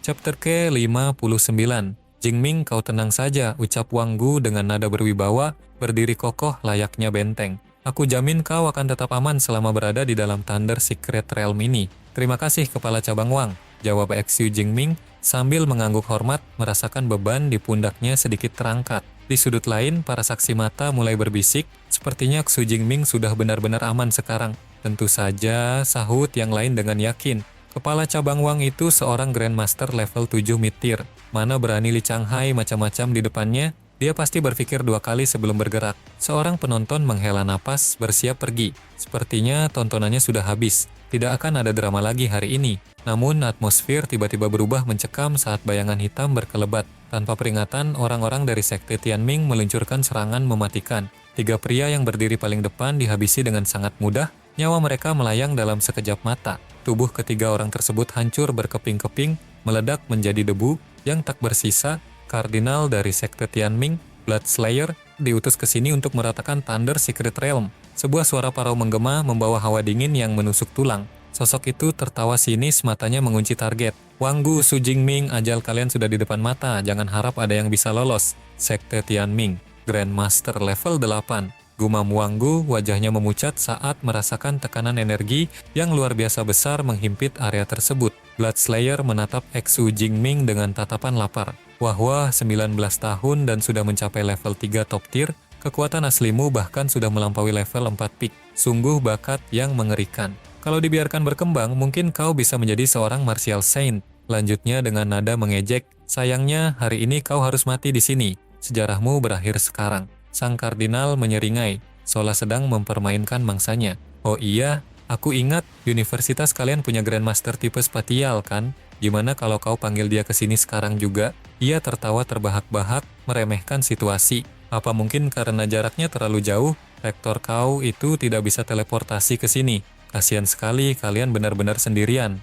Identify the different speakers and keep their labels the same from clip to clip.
Speaker 1: Chapter ke-59. Jingming, kau tenang saja, ucap Wang Gu dengan nada berwibawa, berdiri kokoh layaknya benteng. Aku jamin kau akan tetap aman selama berada di dalam Thunder Secret Realm ini. Terima kasih Kepala Cabang Wang, jawab Xu Jingming sambil mengangguk hormat, merasakan beban di pundaknya sedikit terangkat. Di sudut lain, para saksi mata mulai berbisik, sepertinya Xu Jingming sudah benar-benar aman sekarang. Tentu saja, sahut yang lain dengan yakin. Kepala Cabang Wang itu seorang Grandmaster level 7 mid-tier. Mana berani Li Changhai macam-macam di depannya, dia pasti berpikir dua kali sebelum bergerak. Seorang penonton menghela napas, bersiap pergi. Sepertinya tontonannya sudah habis. Tidak akan ada drama lagi hari ini. Namun atmosfer tiba-tiba berubah mencekam saat bayangan hitam berkelebat. Tanpa peringatan, orang-orang dari Sekte Tianming meluncurkan serangan mematikan. 3 pria yang berdiri paling depan dihabisi dengan sangat mudah. Nyawa mereka melayang dalam sekejap mata. Tubuh ketiga orang tersebut hancur berkeping-keping, meledak menjadi debu yang tak bersisa. Kardinal dari Sekte Tianming, Blood Slayer, diutus ke sini untuk meratakan Thunder Secret Realm. Sebuah suara parau menggema membawa hawa dingin yang menusuk tulang. Sosok itu tertawa sinis, matanya mengunci target. Wang Gu, Xu Jingming, ajal kalian sudah di depan mata, jangan harap ada yang bisa lolos. Sekte Tianming, Grandmaster level 8. Gumam Wang Gu, wajahnya memucat saat merasakan tekanan energi yang luar biasa besar menghimpit area tersebut. Blood Slayer menatap Xu Jingming dengan tatapan lapar. Wah, 19 tahun dan sudah mencapai level 3 top tier, kekuatan aslimu bahkan sudah melampaui level 4 peak. Sungguh bakat yang mengerikan. Kalau dibiarkan berkembang, mungkin kau bisa menjadi seorang martial saint. Lanjutnya dengan nada mengejek, sayangnya hari ini kau harus mati di sini. Sejarahmu berakhir sekarang. Sang kardinal menyeringai, seolah sedang mempermainkan mangsanya. Oh iya, aku ingat universitas kalian punya Grandmaster tipe spatial kan? Gimana kalau kau panggil dia ke sini sekarang juga? Ia tertawa terbahak-bahak, meremehkan situasi. Apa mungkin karena jaraknya terlalu jauh, rektor kau itu tidak bisa teleportasi ke sini? Kasihan sekali kalian benar-benar sendirian.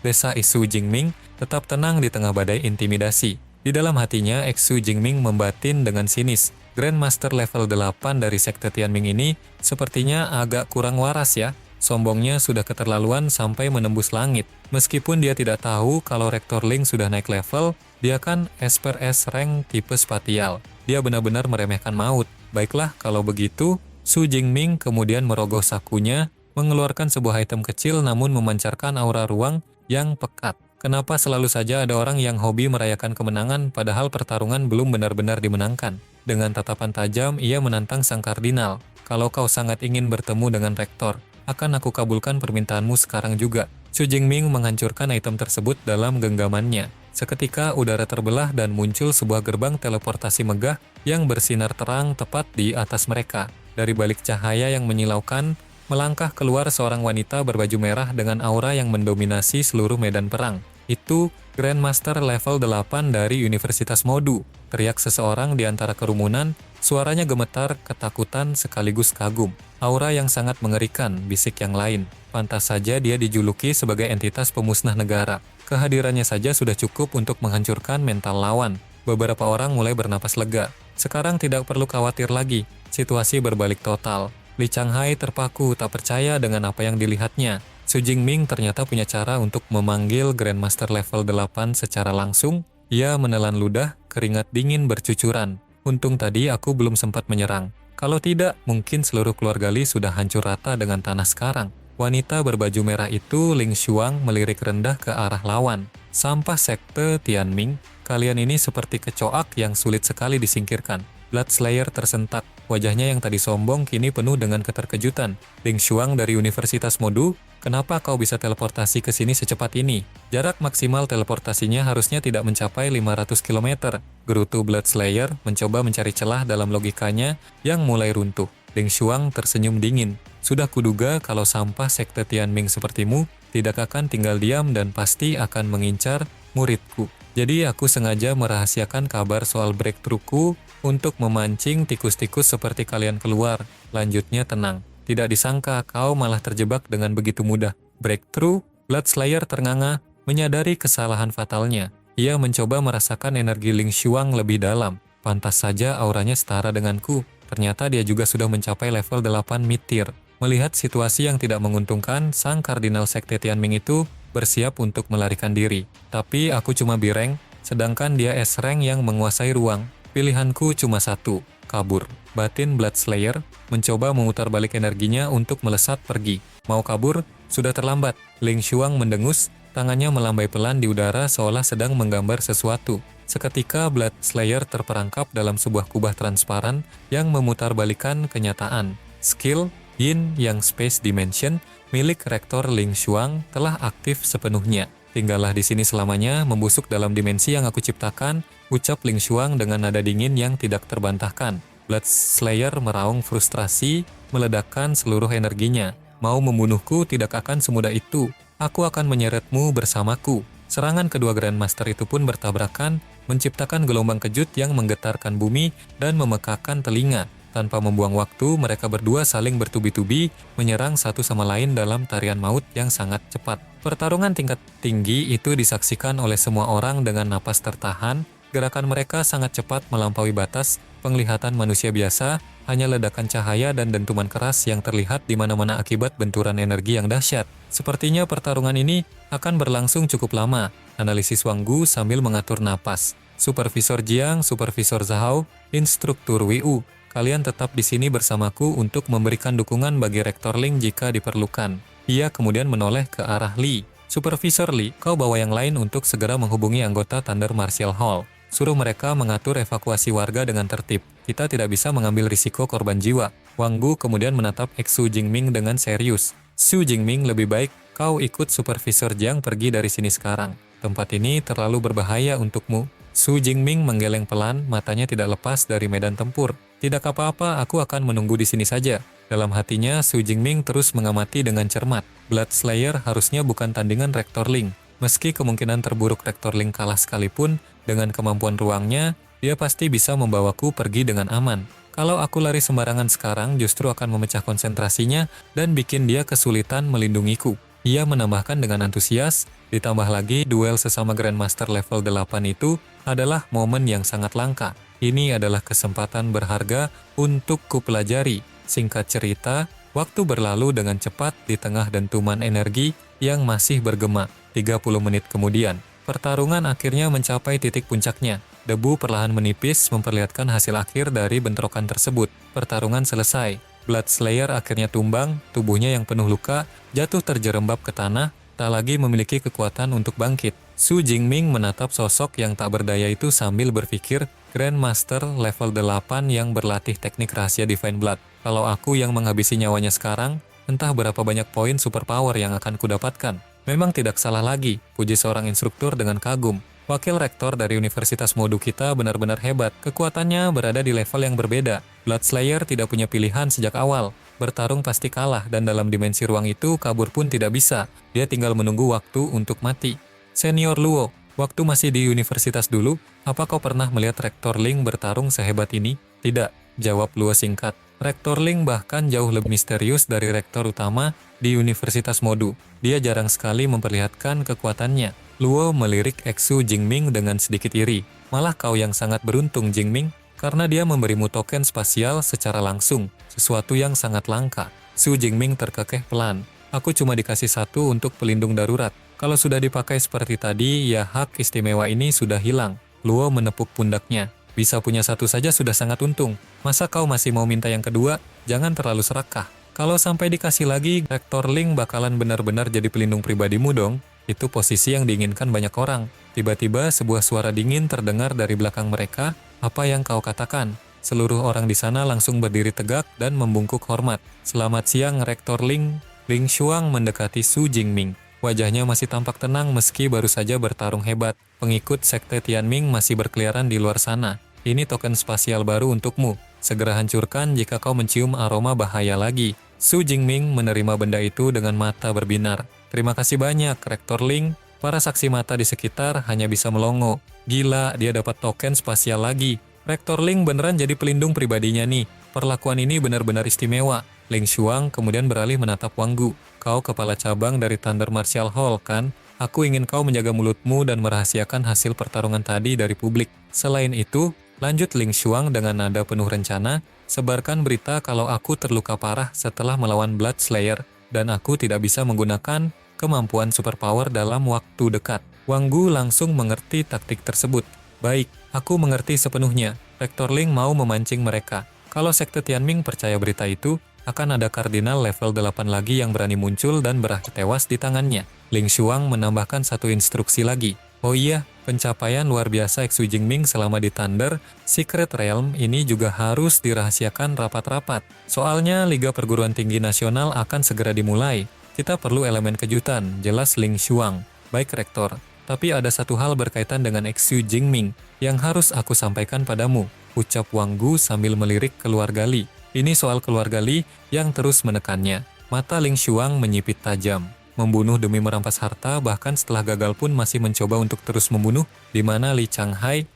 Speaker 1: Desa Xu Jingming tetap tenang di tengah badai intimidasi. Di dalam hatinya, Xu Jingming membatin dengan sinis. Grandmaster level 8 dari Sekte Tianming ini sepertinya agak kurang waras ya. Sombongnya sudah keterlaluan sampai menembus langit. Meskipun dia tidak tahu kalau Rektor Ling sudah naik level, dia kan Esper S rank tipe spatial. Dia benar-benar meremehkan maut. Baiklah kalau begitu, Xu Jingming kemudian merogoh sakunya, mengeluarkan sebuah item kecil namun memancarkan aura ruang yang pekat. Kenapa selalu saja ada orang yang hobi merayakan kemenangan padahal pertarungan belum benar-benar dimenangkan? Dengan tatapan tajam, ia menantang sang kardinal. Kalau kau sangat ingin bertemu dengan rektor, akan aku kabulkan permintaanmu sekarang juga. Xu Jingming menghancurkan item tersebut dalam genggamannya. Seketika udara terbelah dan muncul sebuah gerbang teleportasi megah yang bersinar terang tepat di atas mereka. Dari balik cahaya yang menyilaukan, melangkah keluar seorang wanita berbaju merah dengan aura yang mendominasi seluruh medan perang. Itu Grandmaster level 8 dari Universitas Modu. Teriak seseorang di antara kerumunan, suaranya gemetar, ketakutan sekaligus kagum. Aura yang sangat mengerikan, bisik yang lain. Pantas saja dia dijuluki sebagai entitas pemusnah negara. Kehadirannya saja sudah cukup untuk menghancurkan mental lawan. Beberapa orang mulai bernapas lega. Sekarang tidak perlu khawatir lagi, situasi berbalik total. Li Changhai terpaku tak percaya dengan apa yang dilihatnya. Xu Jingming ternyata punya cara untuk memanggil Grandmaster level 8 secara langsung. Ia menelan ludah, keringat dingin bercucuran. Untung tadi aku belum sempat menyerang. Kalau tidak, mungkin seluruh keluarga Li sudah hancur rata dengan tanah sekarang. Wanita berbaju merah itu, Ling Xuang, melirik rendah ke arah lawan. Sampah Sekte Tianming, kalian ini seperti kecoak yang sulit sekali disingkirkan. Blood Slayer tersentak. Wajahnya yang tadi sombong kini penuh dengan keterkejutan. Ling Xuang dari Universitas Modu, kenapa kau bisa teleportasi ke sini secepat ini? Jarak maksimal teleportasinya harusnya tidak mencapai 500 km. Gerutu Blood Slayer mencoba mencari celah dalam logikanya yang mulai runtuh. Ling Xuang tersenyum dingin. Sudah kuduga kalau sampah Sekte Tianming sepertimu tidak akan tinggal diam dan pasti akan mengincar muridku. Jadi aku sengaja merahasiakan kabar soal breakthrough-ku untuk memancing tikus-tikus seperti kalian keluar. Lanjutnya tenang. Tidak disangka kau malah terjebak dengan begitu mudah. Breakthrough? Blood Slayer ternganga, menyadari kesalahan fatalnya. Ia mencoba merasakan energi Ling Xuang lebih dalam. Pantas saja auranya setara denganku. Ternyata dia juga sudah mencapai level 8 mid-tier. Melihat situasi yang tidak menguntungkan, sang kardinal Sekte Tianming itu bersiap untuk melarikan diri. Tapi aku cuma B-rank, sedangkan dia S-rank yang menguasai ruang. Pilihanku cuma satu, kabur. Batin Blood Slayer mencoba memutar balik energinya untuk melesat pergi. Mau kabur? Sudah terlambat. Ling Xuang mendengus, tangannya melambai pelan di udara seolah sedang menggambar sesuatu. Seketika Blood Slayer terperangkap dalam sebuah kubah transparan yang memutarbalikkan kenyataan. Skill Yin Yang Space Dimension milik Rektor Ling Xuang telah aktif sepenuhnya. Tinggallah di sini selamanya, membusuk dalam dimensi yang aku ciptakan, ucap Ling Xuang dengan nada dingin yang tidak terbantahkan. Blood Slayer meraung frustrasi, meledakkan seluruh energinya. Mau membunuhku tidak akan semudah itu. Aku akan menyeretmu bersamaku. Serangan kedua Grandmaster itu pun bertabrakan, menciptakan gelombang kejut yang menggetarkan bumi dan memekakan telinga. Tanpa membuang waktu, mereka berdua saling bertubi-tubi, menyerang satu sama lain dalam tarian maut yang sangat cepat. Pertarungan tingkat tinggi itu disaksikan oleh semua orang dengan napas tertahan. Gerakan mereka sangat cepat melampaui batas penglihatan manusia biasa, hanya ledakan cahaya dan dentuman keras yang terlihat di mana-mana akibat benturan energi yang dahsyat. Sepertinya pertarungan ini akan berlangsung cukup lama, analisis Wang Gu sambil mengatur napas. Supervisor Jiang, Supervisor Zhao, Instruktur Wu, kalian tetap di sini bersamaku untuk memberikan dukungan bagi Rektor Ling jika diperlukan. Ia kemudian menoleh ke arah Li. Supervisor Li, kau bawa yang lain untuk segera menghubungi anggota Thunder Martial Hall. Suruh mereka mengatur evakuasi warga dengan tertib. Kita tidak bisa mengambil risiko korban jiwa. Wang Gu kemudian menatap Xu Jingming dengan serius. Xu Jingming, lebih baik kau ikut Supervisor Jiang pergi dari sini sekarang. Tempat ini terlalu berbahaya untukmu. Xu Jingming menggeleng pelan, matanya tidak lepas dari medan tempur. Tidak apa-apa, aku akan menunggu di sini saja. Dalam hatinya, Xu Jingming terus mengamati dengan cermat. Blood Slayer harusnya bukan tandingan Rektor Ling. Meski kemungkinan terburuk Rektor Ling kalah sekalipun, dengan kemampuan ruangnya, dia pasti bisa membawaku pergi dengan aman. Kalau aku lari sembarangan sekarang, justru akan memecah konsentrasinya dan bikin dia kesulitan melindungiku. Ia menambahkan dengan antusias, ditambah lagi duel sesama Grandmaster level 8 itu adalah momen yang sangat langka. Ini adalah kesempatan berharga untuk kupelajari. Singkat cerita, waktu berlalu dengan cepat di tengah dentuman energi yang masih bergema. 30 menit kemudian, pertarungan akhirnya mencapai titik puncaknya. Debu perlahan menipis memperlihatkan hasil akhir dari bentrokan tersebut. Pertarungan selesai. Blood Slayer akhirnya tumbang, tubuhnya yang penuh luka, jatuh terjerembab ke tanah, tak lagi memiliki kekuatan untuk bangkit. Xu Jingming menatap sosok yang tak berdaya itu sambil berpikir, Grandmaster level 8 yang berlatih teknik rahasia Divine Blood. Kalau aku yang menghabisi nyawanya sekarang, entah berapa banyak poin superpower yang akan kudapatkan. Memang tidak salah lagi, puji seorang instruktur dengan kagum. Wakil rektor dari Universitas Modu kita benar-benar hebat, kekuatannya berada di level yang berbeda. Blood Slayer tidak punya pilihan sejak awal. Bertarung pasti kalah dan dalam dimensi ruang itu kabur pun tidak bisa. Dia tinggal menunggu waktu untuk mati. Senior Luo, waktu masih di universitas dulu, apa kau pernah melihat Rektor Ling bertarung sehebat ini? Tidak, jawab Luo singkat. Rektor Ling bahkan jauh lebih misterius dari rektor utama di Universitas Modu. Dia jarang sekali memperlihatkan kekuatannya. Luo melirik Xu Jingming dengan sedikit iri. Malah kau yang sangat beruntung, Jingming, karena dia memberimu token spasial secara langsung, sesuatu yang sangat langka. Xu Jingming terkekeh pelan. Aku cuma dikasih satu untuk pelindung darurat. Kalau sudah dipakai seperti tadi, ya hak istimewa ini sudah hilang. Luo menepuk pundaknya. Bisa punya satu saja sudah sangat untung. Masa kau masih mau minta yang kedua? Jangan terlalu serakah. Kalau sampai dikasih lagi, Rektor Ling bakalan benar-benar jadi pelindung pribadimu dong. Itu posisi yang diinginkan banyak orang. Tiba-tiba sebuah suara dingin terdengar dari belakang mereka. Apa yang kau katakan? Seluruh orang di sana langsung berdiri tegak dan membungkuk hormat. Selamat siang Rektor Ling. Ling Xuang mendekati Xu Jingming. Wajahnya masih tampak tenang meski baru saja bertarung hebat. Pengikut Sekte Tianming masih berkeliaran di luar sana. Ini token spasial baru untukmu. Segera hancurkan jika kau mencium aroma bahaya lagi. Xu Jingming menerima benda itu dengan mata berbinar. Terima kasih banyak, Rektor Ling. Para saksi mata di sekitar hanya bisa melongo. Gila, dia dapat token spasial lagi. Rektor Ling beneran jadi pelindung pribadinya nih. Perlakuan ini benar-benar istimewa. Ling Xuang kemudian beralih menatap Wang Gu. Kau kepala cabang dari Thunder Martial Hall, kan? Aku ingin kau menjaga mulutmu dan merahasiakan hasil pertarungan tadi dari publik. Selain itu, lanjut Ling Xuang dengan nada penuh rencana, sebarkan berita kalau aku terluka parah setelah melawan Blood Slayer, dan aku tidak bisa menggunakan kemampuan superpower dalam waktu dekat. Wang Gu langsung mengerti taktik tersebut. Baik, aku mengerti sepenuhnya. Rektor Ling mau memancing mereka. Kalau Sekte Tianming percaya berita itu, akan ada kardinal level 8 lagi yang berani muncul dan berakhir tewas di tangannya. Ling Xuang menambahkan satu instruksi lagi. Oh iya, pencapaian luar biasa Xu Jingming selama di Thunder Secret Realm ini juga harus dirahasiakan rapat-rapat. Soalnya Liga Perguruan Tinggi Nasional akan segera dimulai. Kita perlu elemen kejutan, jelas Ling Xuang. Baik Rektor, tapi ada satu hal berkaitan dengan Xu Jingming yang harus aku sampaikan padamu, ucap Wang Gu sambil melirik keluarga Li. Ini soal keluarga Li yang terus menekannya. Mata Ling Xuang menyipit tajam. Membunuh demi merampas harta, bahkan setelah gagal pun masih mencoba untuk terus membunuh, di mana Li Changhai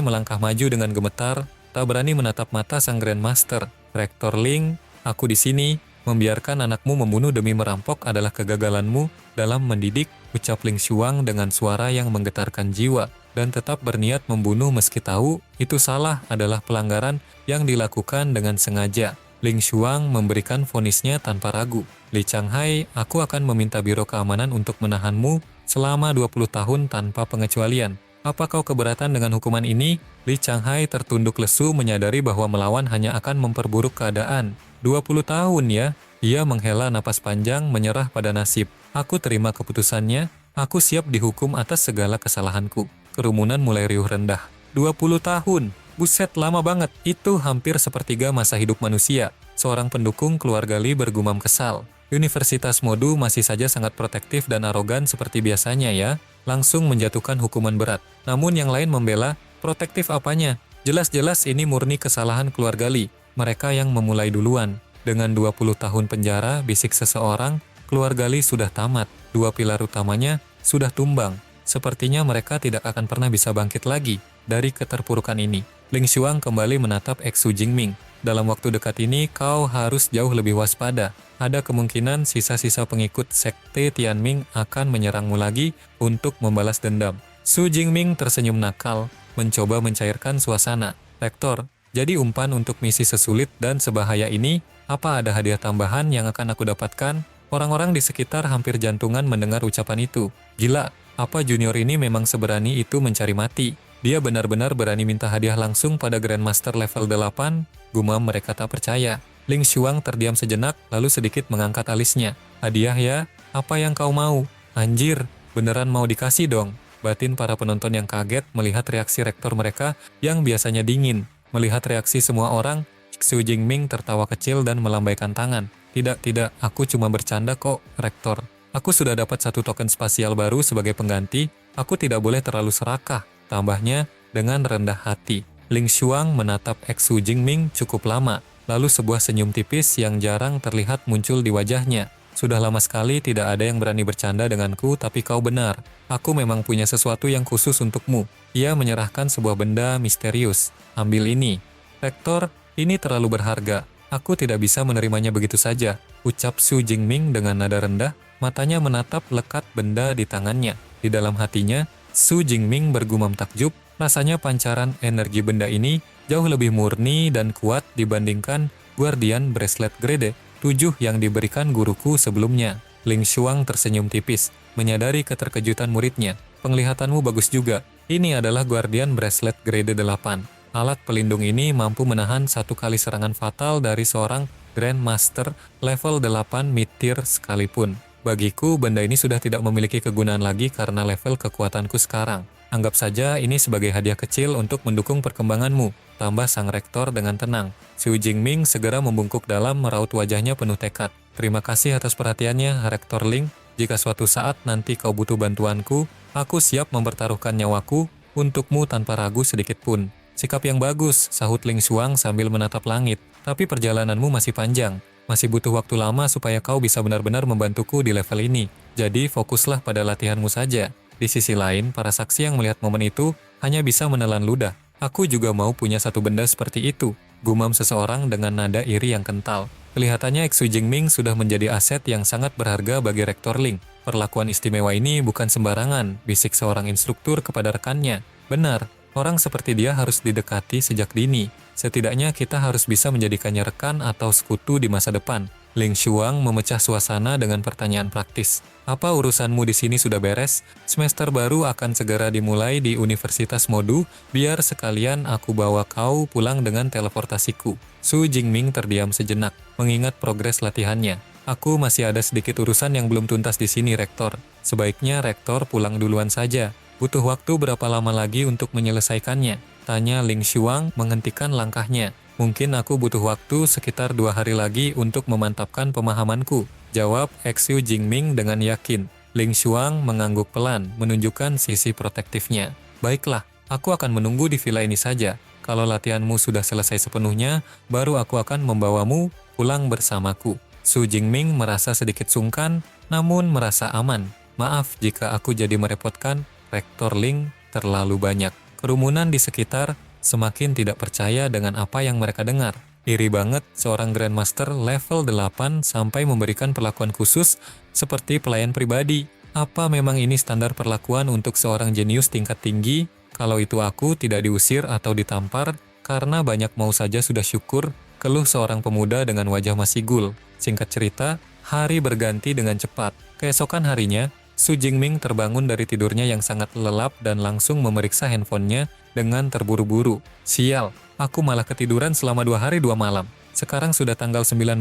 Speaker 1: melangkah maju dengan gemetar, tak berani menatap mata sang Grandmaster. Rektor Ling, aku di sini, membiarkan anakmu membunuh demi merampok adalah kegagalanmu dalam mendidik, ucap Ling Xuang dengan suara yang menggetarkan jiwa, dan tetap berniat membunuh meski tahu itu salah adalah pelanggaran yang dilakukan dengan sengaja. Ling Xuang memberikan vonisnya tanpa ragu. Li Changhai, aku akan meminta Biro Keamanan untuk menahanmu selama 20 tahun tanpa pengecualian. Apa kau keberatan dengan hukuman ini? Li Changhai tertunduk lesu menyadari bahwa melawan hanya akan memperburuk keadaan. 20 tahun ya? Ia menghela napas panjang menyerah pada nasib. Aku terima keputusannya, aku siap dihukum atas segala kesalahanku. Kerumunan mulai riuh rendah. 20 tahun? Buset, lama banget. Itu hampir sepertiga masa hidup manusia. Seorang pendukung keluarga Li bergumam kesal. Universitas Modu masih saja sangat protektif dan arogan seperti biasanya ya. Langsung menjatuhkan hukuman berat. Namun yang lain membela, protektif apanya? Jelas-jelas ini murni kesalahan keluarga Li. Mereka yang memulai duluan. Dengan 20 tahun penjara, bisik seseorang, keluarga Li sudah tamat. Dua pilar utamanya sudah tumbang. Sepertinya mereka tidak akan pernah bisa bangkit lagi dari keterpurukan ini. Ling Xuang kembali menatap Xu Jingming. Dalam waktu dekat ini, kau harus jauh lebih waspada. Ada kemungkinan sisa-sisa pengikut Sekte Tianming akan menyerangmu lagi untuk membalas dendam. Xu Jingming tersenyum nakal, mencoba mencairkan suasana. Rektor, jadi umpan untuk misi sesulit dan sebahaya ini, apa ada hadiah tambahan yang akan aku dapatkan? Orang-orang di sekitar hampir jantungan mendengar ucapan itu. Gila, apa junior ini memang seberani itu mencari mati? Dia benar-benar berani minta hadiah langsung pada Grandmaster level 8? Gumam mereka tak percaya. Ling Xuang terdiam sejenak, lalu sedikit mengangkat alisnya. Hadiah ya? Apa yang kau mau? Anjir, beneran mau dikasih dong. Batin para penonton yang kaget melihat reaksi rektor mereka yang biasanya dingin. Melihat reaksi semua orang, Xu Jingming tertawa kecil dan melambaikan tangan. Tidak, aku cuma bercanda kok, Rektor. Aku sudah dapat satu token spasial baru sebagai pengganti, aku tidak boleh terlalu serakah. Tambahnya, dengan rendah hati. Ling Xuang menatap Xu Jingming cukup lama, lalu sebuah senyum tipis yang jarang terlihat muncul di wajahnya. Sudah lama sekali tidak ada yang berani bercanda denganku, tapi kau benar. Aku memang punya sesuatu yang khusus untukmu. Ia menyerahkan sebuah benda misterius. Ambil ini. Rektor, ini terlalu berharga. Aku tidak bisa menerimanya begitu saja, ucap Xu Jingming dengan nada rendah, matanya menatap lekat benda di tangannya. Di dalam hatinya, Xu Jingming bergumam takjub, rasanya pancaran energi benda ini jauh lebih murni dan kuat dibandingkan Guardian Bracelet Grade 7 yang diberikan guruku sebelumnya. Ling Xuang tersenyum tipis, menyadari keterkejutan muridnya. Penglihatanmu bagus juga. Ini adalah Guardian Bracelet Grade 8. Alat pelindung ini mampu menahan satu kali serangan fatal dari seorang Grandmaster level 8 mid-tier sekalipun. Bagiku, benda ini sudah tidak memiliki kegunaan lagi karena level kekuatanku sekarang. Anggap saja ini sebagai hadiah kecil untuk mendukung perkembanganmu, tambah sang rektor dengan tenang. Xu Jingming segera membungkuk dalam meraut wajahnya penuh tekad. Terima kasih atas perhatiannya, Rektor Ling. Jika suatu saat nanti kau butuh bantuanku, aku siap mempertaruhkan nyawaku untukmu tanpa ragu sedikit pun. Sikap yang bagus, sahut Ling Xuang sambil menatap langit. Tapi perjalananmu masih panjang. Masih butuh waktu lama supaya kau bisa benar-benar membantuku di level ini. Jadi fokuslah pada latihanmu saja. Di sisi lain, para saksi yang melihat momen itu hanya bisa menelan ludah. Aku juga mau punya satu benda seperti itu, gumam seseorang dengan nada iri yang kental. Kelihatannya Xu Jingming sudah menjadi aset yang sangat berharga bagi Rektor Ling. Perlakuan istimewa ini bukan sembarangan, bisik seorang instruktur kepada rekannya. Benar, orang seperti dia harus didekati sejak dini. Setidaknya kita harus bisa menjadikannya rekan atau sekutu di masa depan. Ling Xuang memecah suasana dengan pertanyaan praktis. Apa urusanmu di sini sudah beres? Semester baru akan segera dimulai di Universitas Modu, biar sekalian aku bawa kau pulang dengan teleportasiku. Su Jingming terdiam sejenak, mengingat progres latihannya. Aku masih ada sedikit urusan yang belum tuntas di sini, Rektor. Sebaiknya Rektor pulang duluan saja. Butuh waktu berapa lama lagi untuk menyelesaikannya? Tanya Ling Xuang menghentikan langkahnya. Mungkin aku butuh waktu sekitar 2 hari lagi untuk memantapkan pemahamanku, jawab Xu Jingming dengan yakin. Ling Xuang mengangguk pelan, menunjukkan sisi protektifnya. Baiklah, aku akan menunggu di villa ini saja. Kalau latihanmu sudah selesai sepenuhnya, baru aku akan membawamu pulang bersamaku. Su Jingming merasa sedikit sungkan, namun merasa aman. Maaf jika aku jadi merepotkan, Rektor Ling terlalu banyak. Kerumunan di sekitar semakin tidak percaya dengan apa yang mereka dengar. Iri banget seorang Grandmaster level 8 sampai memberikan perlakuan khusus seperti pelayan pribadi. Apa memang ini standar perlakuan untuk seorang jenius tingkat tinggi? Kalau itu aku tidak diusir atau ditampar, karena banyak mau saja sudah syukur, keluh seorang pemuda dengan wajah masih gul. Singkat cerita, hari berganti dengan cepat. Keesokan harinya, Su Jingming terbangun dari tidurnya yang sangat lelap dan langsung memeriksa handphonenya dengan terburu-buru. Sial, aku malah ketiduran selama 2 hari 2 malam. Sekarang sudah tanggal 19,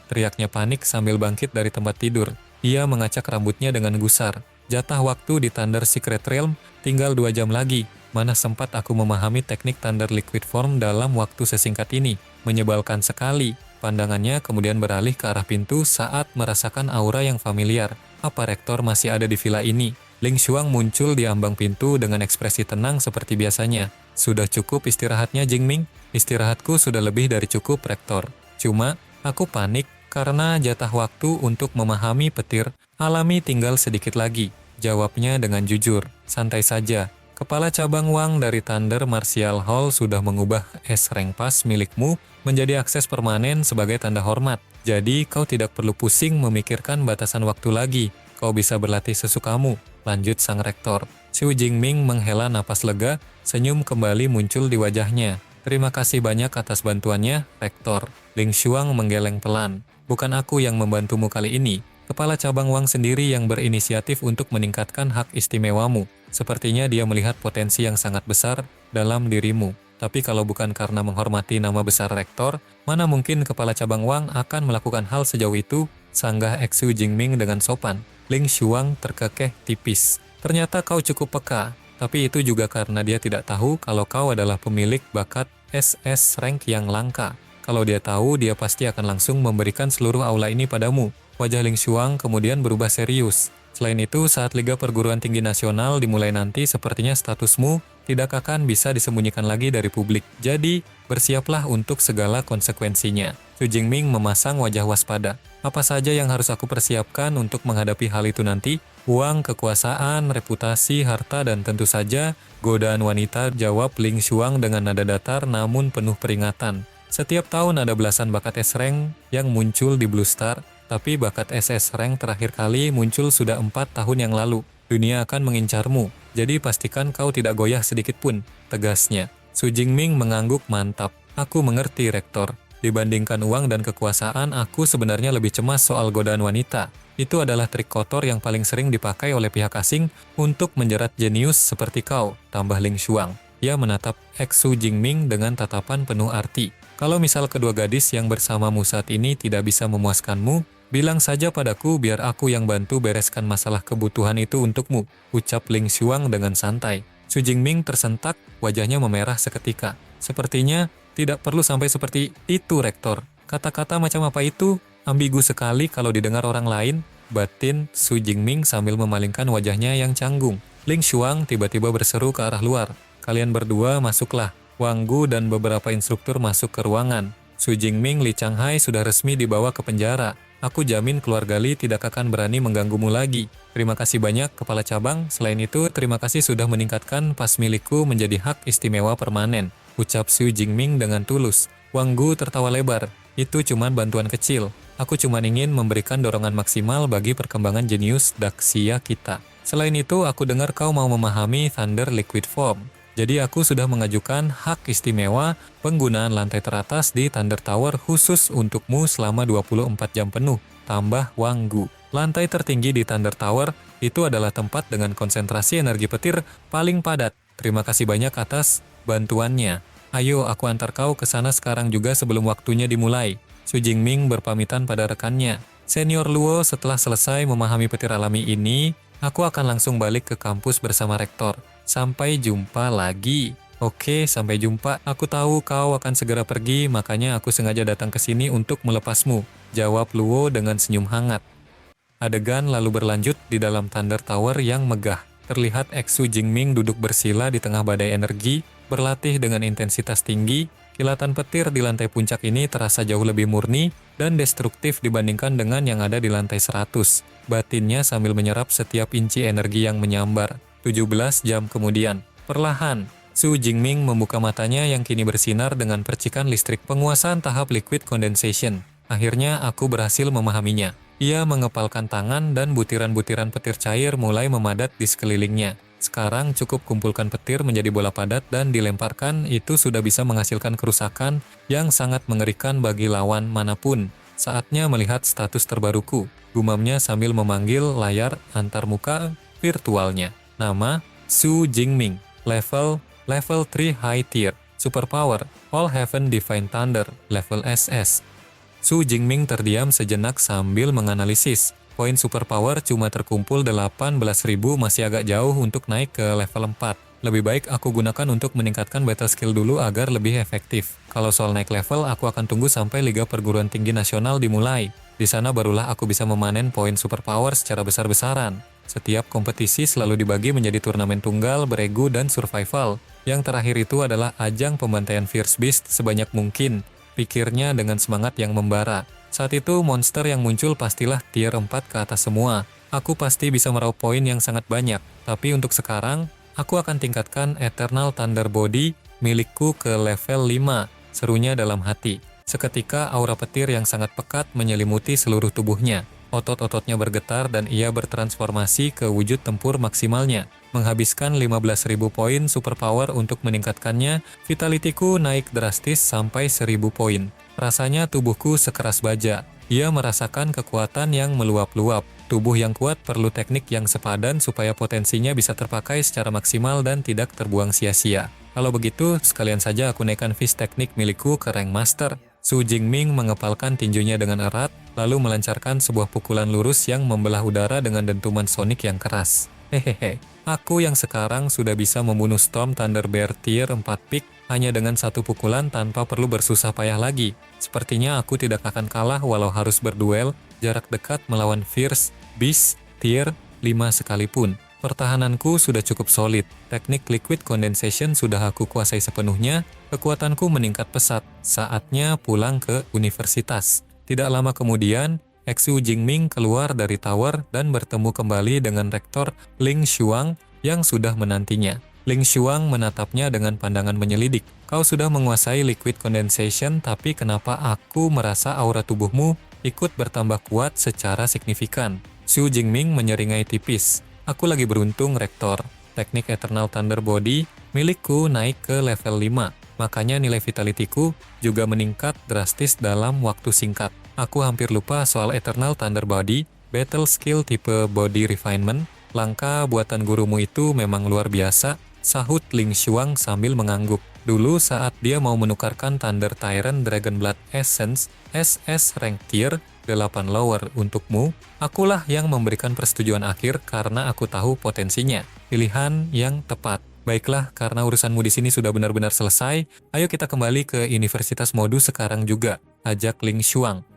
Speaker 1: teriaknya panik sambil bangkit dari tempat tidur. Ia mengacak rambutnya dengan gusar. Jatah waktu di Thunder Secret Realm tinggal 2 jam lagi. Mana sempat aku memahami teknik Thunder Liquid Form dalam waktu sesingkat ini. Menyebalkan sekali. Pandangannya kemudian beralih ke arah pintu saat merasakan aura yang familiar. Apa Rektor masih ada di villa ini? Ling Xuang muncul di ambang pintu dengan ekspresi tenang seperti biasanya. Sudah cukup istirahatnya, Jingming? Istirahatku sudah lebih dari cukup, Rektor. Cuma, aku panik karena jatah waktu untuk memahami petir alami tinggal sedikit lagi. Jawabnya dengan jujur. Santai saja. Kepala cabang Wang dari Thunder Martial Hall sudah mengubah S-Rank Pass milikmu menjadi akses permanen sebagai tanda hormat. Jadi, kau tidak perlu pusing memikirkan batasan waktu lagi. Kau bisa berlatih sesukamu, lanjut sang rektor. Su Jingming menghela napas lega, senyum kembali muncul di wajahnya. Terima kasih banyak atas bantuannya, Rektor. Ling Xuang menggeleng pelan. Bukan aku yang membantumu kali ini. Kepala cabang Wang sendiri yang berinisiatif untuk meningkatkan hak istimewamu. Sepertinya dia melihat potensi yang sangat besar dalam dirimu. Tapi kalau bukan karena menghormati nama besar rektor, mana mungkin kepala cabang Wang akan melakukan hal sejauh itu, sanggah Xu Jingming dengan sopan. Ling Xuang terkekeh tipis. Ternyata kau cukup peka, tapi itu juga karena dia tidak tahu kalau kau adalah pemilik bakat SS rank yang langka. Kalau dia tahu, dia pasti akan langsung memberikan seluruh aula ini padamu. Wajah Ling Xuang kemudian berubah serius. Selain itu, saat Liga Perguruan Tinggi Nasional dimulai nanti, sepertinya statusmu tidak akan bisa disembunyikan lagi dari publik. Jadi, bersiaplah untuk segala konsekuensinya. Su Jingming memasang wajah waspada. Apa saja yang harus aku persiapkan untuk menghadapi hal itu nanti? Uang, kekuasaan, reputasi, harta, dan tentu saja godaan wanita, jawab Ling Xuang dengan nada datar namun penuh peringatan. Setiap tahun ada belasan bakat S-Rank yang muncul di Blue Star, tapi bakat SS Rank terakhir kali muncul sudah 4 tahun yang lalu. Dunia akan mengincarmu, jadi pastikan kau tidak goyah sedikit pun, tegasnya. Su Jingming mengangguk mantap. Aku mengerti, Rektor. Dibandingkan uang dan kekuasaan, aku sebenarnya lebih cemas soal godaan wanita. Itu adalah trik kotor yang paling sering dipakai oleh pihak asing untuk menjerat jenius seperti kau, tambah Ling Xuang. Ia menatap Xu Jingming dengan tatapan penuh arti. Kalau misal kedua gadis yang bersamamu saat ini tidak bisa memuaskanmu, bilang saja padaku biar aku yang bantu bereskan masalah kebutuhan itu untukmu, ucap Ling Xuang dengan santai. Su Jingming tersentak, wajahnya memerah seketika. Sepertinya tidak perlu sampai seperti itu, Rektor. Kata-kata macam apa itu? Ambigu sekali kalau didengar orang lain, batin Su Jingming sambil memalingkan wajahnya yang canggung. Ling Xuang tiba-tiba berseru ke arah luar. Kalian berdua masuklah. Wang Gu dan beberapa instruktur masuk ke ruangan. Su Jingming, Li Changhai sudah resmi dibawa ke penjara. Aku jamin keluarga Li tidak akan berani mengganggumu lagi. Terima kasih banyak, Kepala Cabang. Selain itu, terima kasih sudah meningkatkan pas milikku menjadi hak istimewa permanen, ucap Su Jingming dengan tulus. Wang Gu tertawa lebar. Itu cuma bantuan kecil. Aku cuma ingin memberikan dorongan maksimal bagi perkembangan jenius Daxia kita. Selain itu, aku dengar kau mau memahami Thunder Liquid Form. Jadi aku sudah mengajukan hak istimewa penggunaan lantai teratas di Thunder Tower khusus untukmu selama 24 jam penuh, tambah Wanggu. Lantai tertinggi di Thunder Tower itu adalah tempat dengan konsentrasi energi petir paling padat. Terima kasih banyak atas bantuannya. Ayo, aku antar kau ke sana sekarang juga sebelum waktunya dimulai. Su Jingming berpamitan pada rekannya. Senior Luo setelah selesai memahami petir alami ini, aku akan langsung balik ke kampus bersama rektor. Sampai jumpa lagi. Oke, sampai jumpa. Aku tahu kau akan segera pergi, makanya aku sengaja datang ke sini untuk melepasmu. Jawab Luo dengan senyum hangat. Adegan lalu berlanjut di dalam Thunder Tower yang megah. Terlihat Exu Jingming duduk bersila di tengah badai energi, berlatih dengan intensitas tinggi. Kilatan petir di lantai puncak ini terasa jauh lebih murni dan destruktif dibandingkan dengan yang ada di lantai 100. Batinnya sambil menyerap setiap inci energi yang menyambar. 17 jam kemudian, perlahan, Su Jingming membuka matanya yang kini bersinar dengan percikan listrik penguasaan tahap liquid condensation. Akhirnya aku berhasil memahaminya. Ia mengepalkan tangan dan butiran-butiran petir cair mulai memadat di sekelilingnya. Sekarang cukup kumpulkan petir menjadi bola padat dan dilemparkan, itu sudah bisa menghasilkan kerusakan yang sangat mengerikan bagi lawan manapun. Saatnya melihat status terbaruku, gumamnya sambil memanggil layar antarmuka virtualnya. Nama, Su Jingming, level 3 high tier, superpower, All Heaven Divine Thunder, level SS. Su Jingming terdiam sejenak sambil menganalisis. Poin superpower cuma terkumpul 18.000, masih agak jauh untuk naik ke level 4. Lebih baik aku gunakan untuk meningkatkan battle skill dulu agar lebih efektif. Kalau soal naik level, aku akan tunggu sampai Liga Perguruan Tinggi Nasional dimulai. Di sana barulah aku bisa memanen poin superpower secara besar-besaran. Setiap kompetisi selalu dibagi menjadi turnamen tunggal, beregu, dan survival. Yang terakhir itu adalah ajang pembantaian Fierce Beast sebanyak mungkin, pikirnya dengan semangat yang membara. Saat itu monster yang muncul pastilah tier 4 ke atas semua. Aku pasti bisa meraup poin yang sangat banyak. Tapi untuk sekarang, aku akan tingkatkan Eternal Thunder Body milikku ke level 5, serunya dalam hati. Seketika aura petir yang sangat pekat menyelimuti seluruh tubuhnya. Otot-ototnya bergetar dan ia bertransformasi ke wujud tempur maksimalnya. Menghabiskan 15.000 poin superpower untuk meningkatkannya, vitality-ku naik drastis sampai 1.000 poin. Rasanya tubuhku sekeras baja. Ia merasakan kekuatan yang meluap-luap. Tubuh yang kuat perlu teknik yang sepadan supaya potensinya bisa terpakai secara maksimal dan tidak terbuang sia-sia. Kalau begitu, sekalian saja aku naikkan Fist teknik milikku ke rank master. Su Jingming mengepalkan tinjunya dengan erat, lalu melancarkan sebuah pukulan lurus yang membelah udara dengan dentuman sonik yang keras. Hehehe, aku yang sekarang sudah bisa membunuh Storm Thunder Bear tier 4 peak hanya dengan satu pukulan tanpa perlu bersusah payah lagi. Sepertinya aku tidak akan kalah walau harus berduel jarak dekat melawan Fierce Beast tier 5 sekalipun. Pertahananku sudah cukup solid, teknik liquid condensation sudah aku kuasai sepenuhnya, kekuatanku meningkat pesat, saatnya pulang ke universitas. Tidak lama kemudian, Exu Jingming keluar dari tower dan bertemu kembali dengan rektor Ling Xuang yang sudah menantinya. Ling Xuang menatapnya dengan pandangan menyelidik. Kau sudah menguasai liquid condensation, tapi kenapa aku merasa aura tubuhmu ikut bertambah kuat secara signifikan? Su Jingming menyeringai tipis. Aku lagi beruntung, Rektor. Teknik Eternal Thunder Body milikku naik ke level 5. Makanya nilai vitality-ku juga meningkat drastis dalam waktu singkat. Aku hampir lupa soal Eternal Thunder Body, battle skill tipe body refinement. Langkah buatan gurumu itu memang luar biasa, sahut Ling Xuang sambil mengangguk. Dulu saat dia mau menukarkan Thunder Tyrant Dragon Blood Essence SS rank tier 8 lower untukmu, akulah yang memberikan persetujuan akhir karena aku tahu potensinya. Pilihan yang tepat. Baiklah, karena urusanmu di sini sudah benar-benar selesai, ayo kita kembali ke Universitas Modu sekarang juga, ajak Ling Xuang.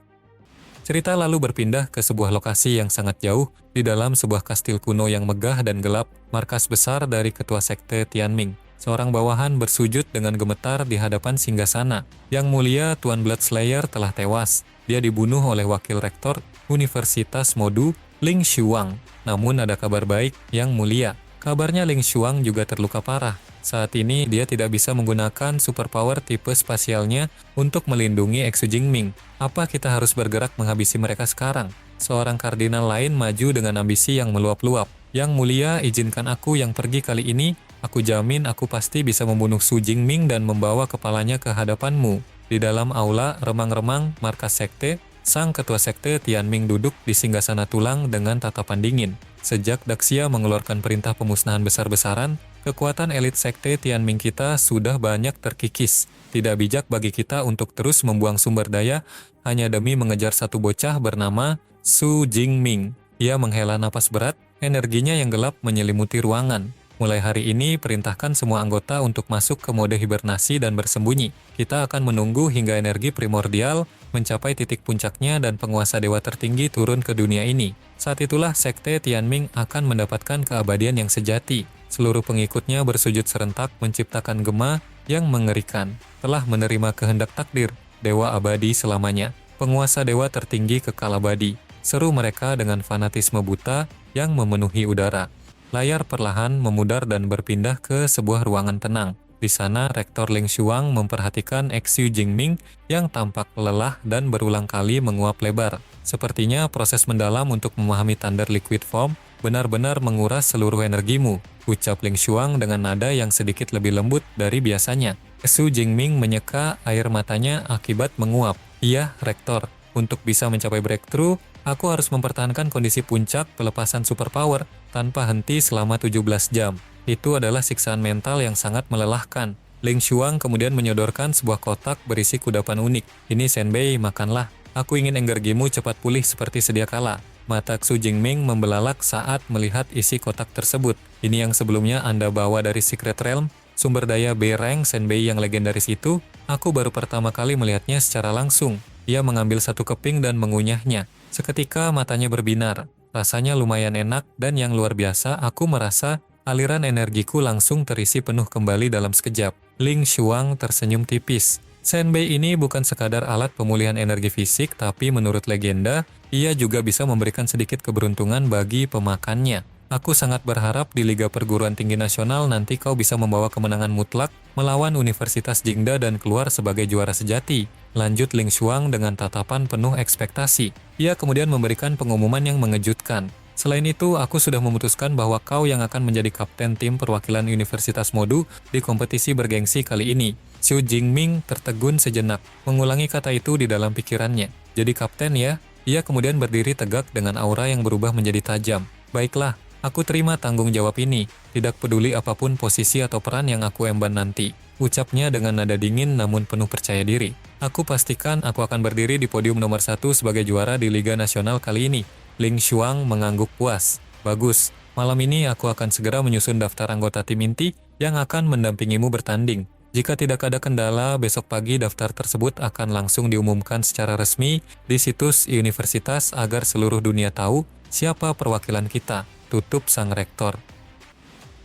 Speaker 1: Cerita lalu berpindah ke sebuah lokasi yang sangat jauh, di dalam sebuah kastil kuno yang megah dan gelap, markas besar dari ketua sekte Tianming. Seorang bawahan bersujud dengan gemetar di hadapan singgasana. Yang mulia Tuan Bloodslayer telah tewas. Dia dibunuh oleh wakil rektor Universitas Modu, Ling Xuang. Namun ada kabar baik, Yang mulia. Kabarnya Ling Xuang juga terluka parah. Saat ini dia tidak bisa menggunakan superpower tipe spasialnya untuk melindungi Exu Jingming. Apa kita harus bergerak menghabisi mereka sekarang? Seorang kardinal lain maju dengan ambisi yang meluap-luap. Yang mulia, izinkan aku yang pergi kali ini Aku jamin aku pasti bisa membunuh Su Jingming dan membawa kepalanya ke hadapanmu. Di dalam aula remang-remang markas sekte, sang ketua sekte Tianming duduk di singgasana tulang dengan tatapan dingin. Sejak Daxia mengeluarkan perintah pemusnahan besar-besaran, kekuatan elit sekte Tianming kita sudah banyak terkikis. Tidak bijak bagi kita untuk terus membuang sumber daya hanya demi mengejar satu bocah bernama Su Jingming. Ia menghela napas berat, energinya yang gelap menyelimuti ruangan. Mulai hari ini, perintahkan semua anggota untuk masuk ke mode hibernasi dan bersembunyi. Kita akan menunggu hingga energi primordial mencapai titik puncaknya dan penguasa dewa tertinggi turun ke dunia ini. Saat itulah sekte Tianming akan mendapatkan keabadian yang sejati. Seluruh pengikutnya bersujud serentak menciptakan gema yang mengerikan. Telah menerima kehendak takdir, dewa abadi selamanya. Penguasa dewa tertinggi kekal abadi. Seru mereka dengan fanatisme buta yang memenuhi udara. Layar perlahan memudar dan berpindah ke sebuah ruangan tenang. Di sana, Rektor Ling Xuang memperhatikan Xu Jingming yang tampak lelah dan berulang kali menguap lebar. Sepertinya proses mendalam untuk memahami Thunder Liquid Form benar-benar menguras seluruh energimu, ucap Ling Xuang dengan nada yang sedikit lebih lembut dari biasanya. Xu Jingming menyeka air matanya akibat menguap. Iya, Rektor, untuk bisa mencapai breakthrough, aku harus mempertahankan kondisi puncak pelepasan superpower tanpa henti selama 17 jam. Itu adalah siksaan mental yang sangat melelahkan. Ling Xuang kemudian menyodorkan sebuah kotak berisi kudapan unik. Ini Senbei, makanlah. Aku ingin energimu cepat pulih seperti sedia kala. Mata Xu Jingming membelalak saat melihat isi kotak tersebut. Ini yang sebelumnya Anda bawa dari Secret Realm. Sumber daya B-Rank Senbei yang legendaris itu, aku baru pertama kali melihatnya secara langsung. Ia mengambil satu keping dan mengunyahnya. Seketika matanya berbinar. Rasanya lumayan enak dan yang luar biasa, aku merasa aliran energiku langsung terisi penuh kembali dalam sekejap. Ling Xuang tersenyum tipis. Senbei ini bukan sekadar alat pemulihan energi fisik, tapi menurut legenda, ia juga bisa memberikan sedikit keberuntungan bagi pemakannya. Aku sangat berharap di Liga Perguruan Tinggi Nasional nanti kau bisa membawa kemenangan mutlak melawan Universitas Jingda dan keluar sebagai juara sejati. Lanjut Ling Xuang dengan tatapan penuh ekspektasi. Ia kemudian memberikan pengumuman yang mengejutkan. Selain itu, aku sudah memutuskan bahwa kau yang akan menjadi kapten tim perwakilan Universitas Modu di kompetisi bergengsi kali ini. Xu Jingming tertegun sejenak, mengulangi kata itu di dalam pikirannya. Jadi kapten ya? Ia kemudian berdiri tegak dengan aura yang berubah menjadi tajam. Baiklah, aku terima tanggung jawab ini, tidak peduli apapun posisi atau peran yang aku emban nanti. Ucapnya dengan nada dingin namun penuh percaya diri. Aku pastikan aku akan berdiri di podium nomor 1 sebagai juara di Liga Nasional kali ini. Ling Xuang mengangguk puas. Bagus, malam ini aku akan segera menyusun daftar anggota tim inti yang akan mendampingimu bertanding. Jika tidak ada kendala, besok pagi daftar tersebut akan langsung diumumkan secara resmi di situs universitas agar seluruh dunia tahu siapa perwakilan kita, tutup sang rektor.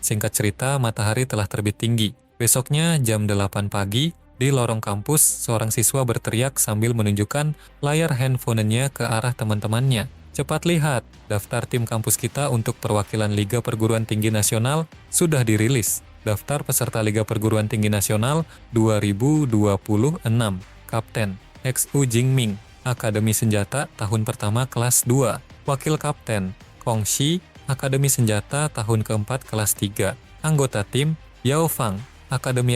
Speaker 1: Singkat cerita, matahari telah terbit tinggi. Besoknya jam 8 pagi, di lorong kampus, seorang siswa berteriak sambil menunjukkan layar handphonenya ke arah teman-temannya. Cepat lihat, daftar tim kampus kita untuk perwakilan Liga Perguruan Tinggi Nasional sudah dirilis. Daftar peserta Liga Perguruan Tinggi Nasional 2026. Kapten, Xu Jingming, Akademi Senjata tahun pertama kelas 2. Wakil Kapten, Kong Shi, Akademi Senjata tahun keempat kelas 3. Anggota tim, Yao Fang, Akademi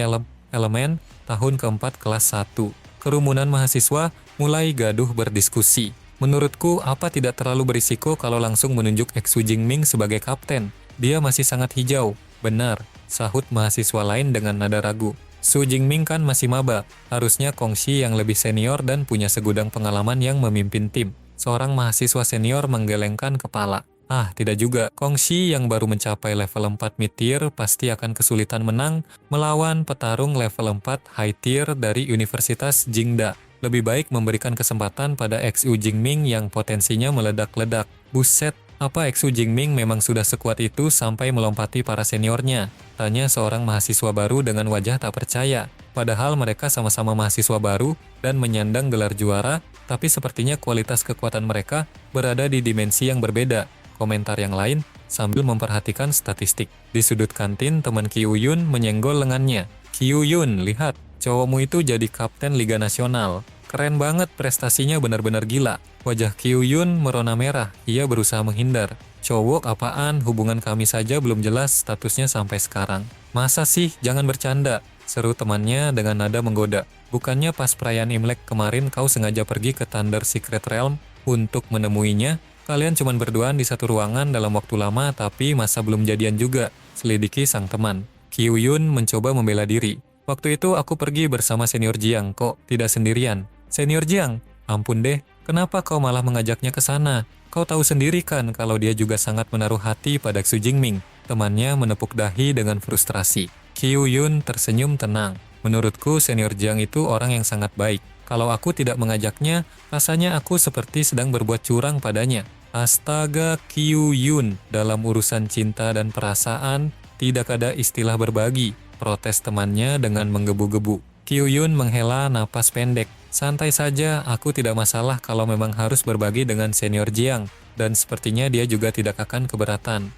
Speaker 1: Elemen tahun keempat kelas 1. Kerumunan mahasiswa mulai gaduh berdiskusi. Menurutku, apa tidak terlalu berisiko kalau langsung menunjuk Xu Jingming sebagai kapten? Dia masih sangat hijau. Benar, sahut mahasiswa lain dengan nada ragu. Xu Jingming kan masih maba. Harusnya Kong Shi yang lebih senior dan punya segudang pengalaman yang memimpin tim. Seorang mahasiswa senior menggelengkan kepala. Ah, tidak juga. Kong Shi yang baru mencapai level 4 mid tier pasti akan kesulitan menang melawan petarung level 4 high tier dari Universitas Jingda. Lebih baik memberikan kesempatan pada Xu Jingming yang potensinya meledak-ledak. Buset, apa Xu Jingming memang sudah sekuat itu sampai melompati para seniornya? Tanya seorang mahasiswa baru dengan wajah tak percaya. Padahal mereka sama-sama mahasiswa baru dan menyandang gelar juara, tapi sepertinya kualitas kekuatan mereka berada di dimensi yang berbeda. Komentar yang lain sambil memperhatikan statistik. Di sudut kantin, teman Qiu Yun menyenggol lengannya. Qiu Yun, lihat, cowokmu itu jadi kapten Liga Nasional. Keren banget, prestasinya benar-benar gila. Wajah Qiu Yun merona merah, ia berusaha menghindar. Cowok apaan, hubungan kami saja belum jelas statusnya sampai sekarang. Masa sih, jangan bercanda, seru temannya dengan nada menggoda. Bukannya pas perayaan Imlek kemarin kau sengaja pergi ke Thunder Secret Realm untuk menemuinya? Kalian cuma berduaan di satu ruangan dalam waktu lama tapi masa belum jadian juga, selidiki sang teman. Kyuyun mencoba membela diri. Waktu itu aku pergi bersama senior Jiang, kok tidak sendirian. Senior Jiang? Ampun deh, kenapa kau malah mengajaknya ke sana? Kau tahu sendiri kan kalau dia juga sangat menaruh hati pada Xu Jingming. Temannya menepuk dahi dengan frustrasi. Kyuyun tersenyum tenang. Menurutku senior Jiang itu orang yang sangat baik. Kalau aku tidak mengajaknya, rasanya aku seperti sedang berbuat curang padanya. Astaga Kyuyun, dalam urusan cinta dan perasaan, tidak ada istilah berbagi, protes temannya dengan menggebu-gebu. Kyuyun menghela napas pendek. Santai saja, aku tidak masalah kalau memang harus berbagi dengan senior Jiang, dan sepertinya dia juga tidak akan keberatan.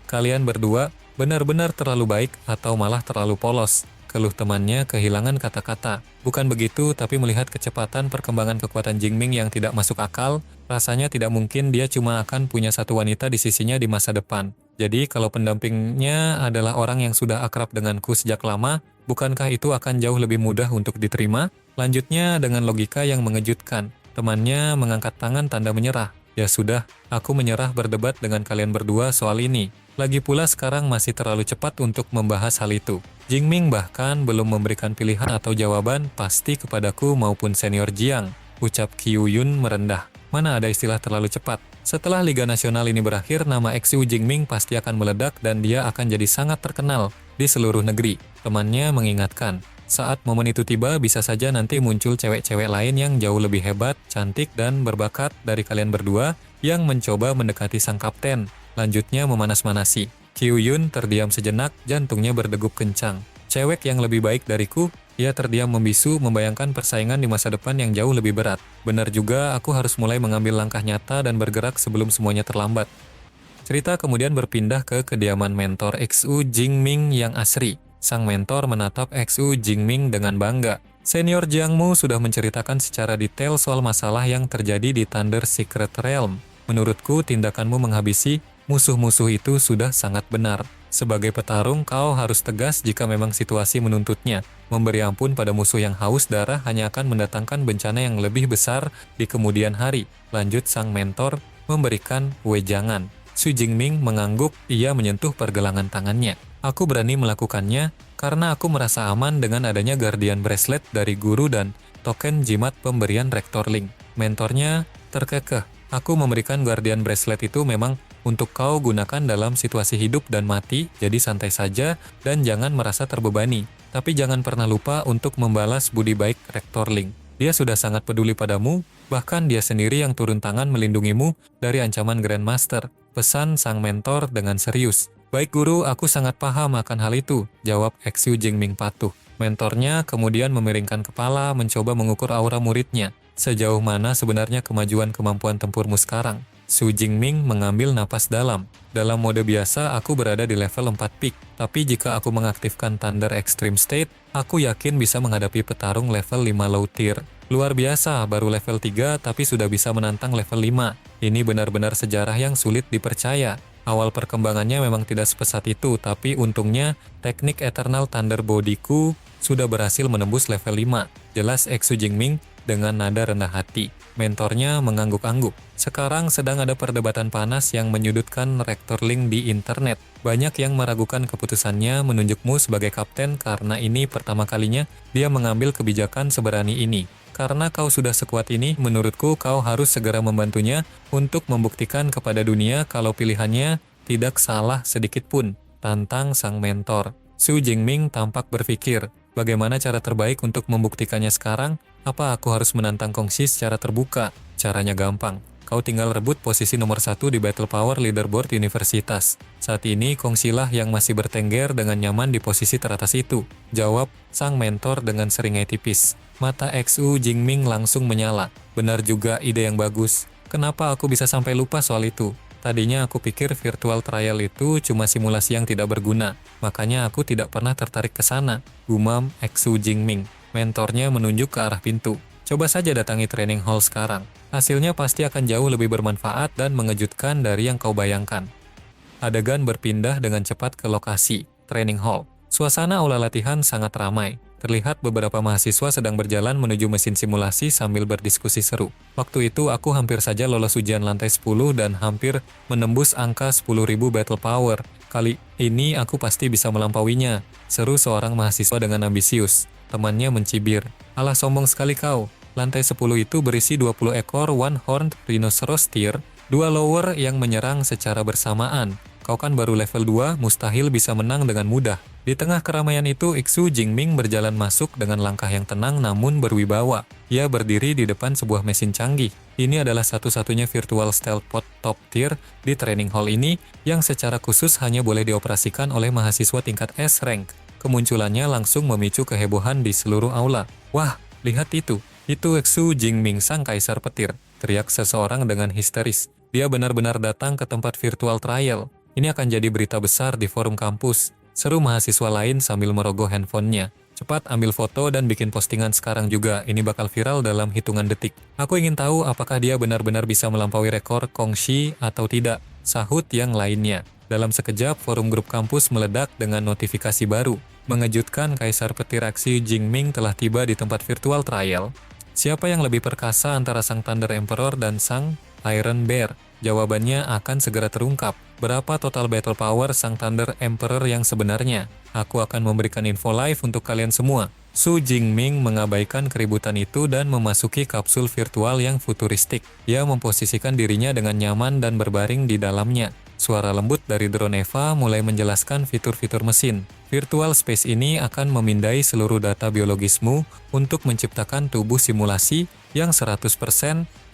Speaker 1: Kalian berdua benar-benar terlalu baik atau malah terlalu polos. Keluh temannya kehilangan kata-kata. Bukan begitu, tapi melihat kecepatan perkembangan kekuatan Jingming yang tidak masuk akal, rasanya tidak mungkin dia cuma akan punya satu wanita di sisinya di masa depan. Jadi kalau pendampingnya adalah orang yang sudah akrab denganku sejak lama, bukankah itu akan jauh lebih mudah untuk diterima? Lanjutnya dengan logika yang mengejutkan. Temannya mengangkat tangan tanda menyerah. Ya sudah, aku menyerah berdebat dengan kalian berdua soal ini. Lagi pula sekarang masih terlalu cepat untuk membahas hal itu. Jingming bahkan belum memberikan pilihan atau jawaban pasti kepadaku maupun senior Jiang. Ucap Kyuyun merendah. Mana ada istilah terlalu cepat. Setelah Liga Nasional ini berakhir, nama Xu Jingming pasti akan meledak dan dia akan jadi sangat terkenal di seluruh negeri. Temannya mengingatkan. Saat momen itu tiba, bisa saja nanti muncul cewek-cewek lain yang jauh lebih hebat, cantik, dan berbakat dari kalian berdua yang mencoba mendekati sang kapten. Lanjutnya memanas-manasi. Kyuyun terdiam sejenak, jantungnya berdegup kencang. Cewek yang lebih baik dariku? Ia terdiam membisu, membayangkan persaingan di masa depan yang jauh lebih berat. Benar juga, aku harus mulai mengambil langkah nyata dan bergerak sebelum semuanya terlambat. Cerita kemudian berpindah ke kediaman mentor Xu Jingming yang asri. Sang mentor menatap Xu Jingming dengan bangga. Senior Jiangmu sudah menceritakan secara detail soal masalah yang terjadi di Thunder Secret Realm. Menurutku, tindakanmu menghabisi musuh-musuh itu sudah sangat benar. Sebagai petarung, kau harus tegas jika memang situasi menuntutnya. Memberi ampun pada musuh yang haus darah hanya akan mendatangkan bencana yang lebih besar di kemudian hari. Lanjut sang mentor memberikan wejangan. Xu Jingming mengangguk, ia menyentuh pergelangan tangannya. Aku berani melakukannya karena aku merasa aman dengan adanya Guardian Bracelet dari guru dan token jimat pemberian Rektor Ling. Mentornya terkekeh. Aku memberikan Guardian Bracelet itu memang untuk kau gunakan dalam situasi hidup dan mati, jadi santai saja dan jangan merasa terbebani. Tapi jangan pernah lupa untuk membalas budi baik Rektor Ling. Dia sudah sangat peduli padamu, bahkan dia sendiri yang turun tangan melindungimu dari ancaman Grandmaster. Pesan sang mentor dengan serius. Baik guru, aku sangat paham akan hal itu, jawab Xu Jingming patuh. Mentornya kemudian memiringkan kepala mencoba mengukur aura muridnya. Sejauh mana sebenarnya kemajuan kemampuan tempurmu sekarang? Xu Jingming mengambil napas dalam. Dalam mode biasa, aku berada di level 4 peak. Tapi jika aku mengaktifkan Thunder Extreme State, aku yakin bisa menghadapi petarung level 5 low tier. Luar biasa, baru level 3 tapi sudah bisa menantang level 5. Ini benar-benar sejarah yang sulit dipercaya. Awal perkembangannya memang tidak sepesat itu, tapi untungnya teknik Eternal Thunder Body-ku sudah berhasil menembus level 5. Jelas Xu Jingming dengan nada rendah hati. Mentornya mengangguk-angguk. Sekarang sedang ada perdebatan panas yang menyudutkan Rektor Ling di internet. Banyak yang meragukan keputusannya menunjukmu sebagai kapten karena ini pertama kalinya dia mengambil kebijakan seberani ini. Karena kau sudah sekuat ini, menurutku kau harus segera membantunya untuk membuktikan kepada dunia kalau pilihannya tidak salah sedikit pun. Tantang sang mentor. Xu Jingming tampak berpikir, bagaimana cara terbaik untuk membuktikannya sekarang? Apa aku harus menantang Kongxi secara terbuka? Caranya gampang. Kau tinggal rebut posisi nomor 1 di Battle Power Leaderboard Universitas. Saat ini Kongxi lah yang masih bertengger dengan nyaman di posisi teratas itu. Jawab sang mentor dengan seringai tipis. Mata Xu Jingming langsung menyala. Benar juga, ide yang bagus. Kenapa aku bisa sampai lupa soal itu? Tadinya aku pikir virtual trial itu cuma simulasi yang tidak berguna. Makanya aku tidak pernah tertarik ke sana. Gumam Xu Jingming. Mentornya menunjuk ke arah pintu. Coba saja datangi training hall sekarang. Hasilnya pasti akan jauh lebih bermanfaat dan mengejutkan dari yang kau bayangkan. Adegan berpindah dengan cepat ke lokasi, training hall. Suasana aula latihan sangat ramai. Terlihat beberapa mahasiswa sedang berjalan menuju mesin simulasi sambil berdiskusi seru. Waktu itu aku hampir saja lolos ujian lantai 10 dan hampir menembus angka 10.000 battle power. Kali ini aku pasti bisa melampauinya, seru seorang mahasiswa dengan ambisius. Temannya mencibir. Alah, sombong sekali kau. Lantai 10 itu berisi 20 ekor one-horned rhinoceros steer, 2 lower yang menyerang secara bersamaan. Kau kan baru level 2, mustahil bisa menang dengan mudah. Di tengah keramaian itu, Iksu Jingming berjalan masuk dengan langkah yang tenang namun berwibawa. Ia berdiri di depan sebuah mesin canggih. Ini adalah satu-satunya virtual stealth pod top tier di training hall ini yang secara khusus hanya boleh dioperasikan oleh mahasiswa tingkat S rank. Kemunculannya langsung memicu kehebohan di seluruh aula. Wah, lihat itu. Itu Iksu Jingming, sang kaisar petir, teriak seseorang dengan histeris. Dia benar-benar datang ke tempat virtual trial. Ini akan jadi berita besar di forum kampus. Seru mahasiswa lain sambil merogoh handphonenya. Cepat ambil foto dan bikin postingan sekarang juga, ini bakal viral dalam hitungan detik. Aku ingin tahu apakah dia benar-benar bisa melampaui rekor Kongshi atau tidak, sahut yang lainnya. Dalam sekejap, forum grup kampus meledak dengan notifikasi baru. Mengejutkan, Kaisar Petir Aksi Jingming telah tiba di tempat virtual trial. Siapa yang lebih perkasa antara Sang Thunder Emperor dan Sang Iron Bear? Jawabannya akan segera terungkap. Berapa total battle power Sang Thunder Emperor yang sebenarnya? Aku akan memberikan info live untuk kalian semua. Su Jingming mengabaikan keributan itu dan memasuki kapsul virtual yang futuristik. Ia memposisikan dirinya dengan nyaman dan berbaring di dalamnya. Suara lembut dari drone Eva mulai menjelaskan fitur-fitur mesin. Virtual space ini akan memindai seluruh data biologismu untuk menciptakan tubuh simulasi yang 100%